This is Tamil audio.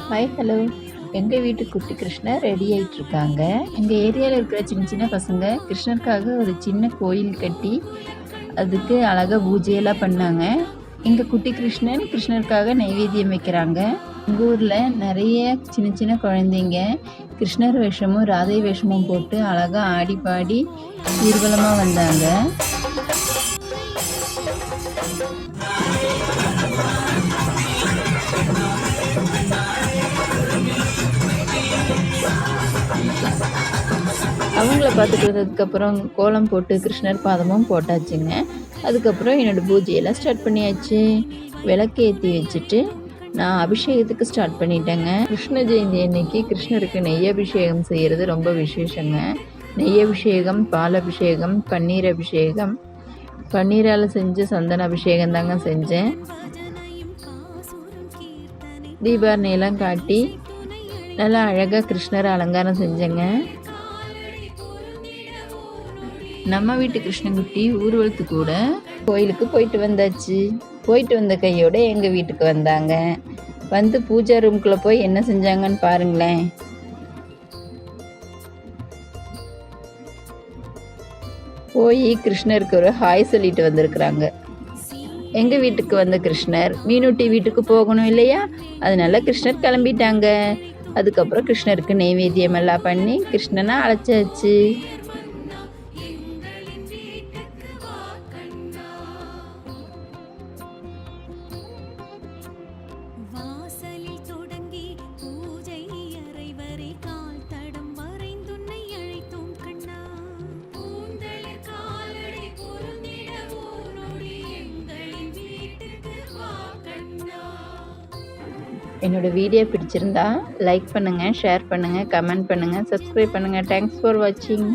Hi hello. எங்கள் வீட்டு குட்டி கிருஷ்ணர் ரெடி ஆகிட்டு இருக்காங்க. எங்கள் ஏரியாவில் இருக்கிற சின்ன சின்ன பசங்க கிருஷ்ணருக்காக ஒரு சின்ன கோயில் கட்டி அதுக்கு அழகாக பூஜையெல்லாம் பண்ணாங்க. எங்கள் குட்டி கிருஷ்ணருக்காக நைவேத்தியம் வைக்கிறாங்க. எங்கள் ஊரில் நிறைய சின்ன சின்ன குழந்தைங்க கிருஷ்ணர் வேஷமும் ராதை வேஷமும் போட்டு அழகாக ஆடி பாடி ஊர்வலமாக வந்தாங்க. அவங்கள பார்த்துட்டு வந்ததுக்கப்புறம் கோலம் போட்டு கிருஷ்ணர் பாதமும் போட்டாச்சுங்க. அதுக்கப்புறம் என்னோடய பூஜையெல்லாம் ஸ்டார்ட் பண்ணியாச்சு. விளக்கு ஏற்றி வச்சுட்டு நான் அபிஷேகத்துக்கு ஸ்டார்ட் பண்ணிட்டேங்க. கிருஷ்ண ஜெயந்தி அன்னைக்கு கிருஷ்ணருக்கு நெய் அபிஷேகம் செய்கிறது ரொம்ப விசேஷங்க. நெய் அபிஷேகம், பால் அபிஷேகம், பன்னீர் அபிஷேகம், பன்னீரால் செஞ்ச சந்தன அபிஷேகம் தாங்க செஞ்சேன். தீபாவளியெல்லாம் காட்டி நல்லா அழகாக கிருஷ்ணரை அலங்காரம் செஞ்சேங்க. நம்ம வீட்டு கிருஷ்ணகுட்டி ஊர்வலத்து கூட கோயிலுக்கு போயிட்டு வந்தாச்சு. போயிட்டு வந்த கையோட எங்கள் வீட்டுக்கு வந்தாங்க. வந்து பூஜா ரூம்குள்ளே போய் என்ன செஞ்சாங்கன்னு பாருங்களேன். போய் கிருஷ்ணருக்கு ஒரு ஹாய் சொல்லிட்டு வந்திருக்கிறாங்க. எங்கள் வீட்டுக்கு வந்த கிருஷ்ணர் மீனுட்டி வீட்டுக்கு போகணும் இல்லையா, அதனால கிருஷ்ணர் கிளம்பிட்டாங்க. அதுக்கப்புறம் கிருஷ்ணருக்கு நெய்வேத்தியம் எல்லாம் பண்ணி கிருஷ்ணனை அழைச்சாச்சு. என்னோடய வீடியோ பிடிச்சிருந்தா லைக் பண்ணுங்கள், ஷேர் பண்ணுங்கள், கமெண்ட் பண்ணுங்கள், சப்ஸ்கிரைப் பண்ணுங்கள். தேங்க்ஸ் ஃபார் வாட்சிங்.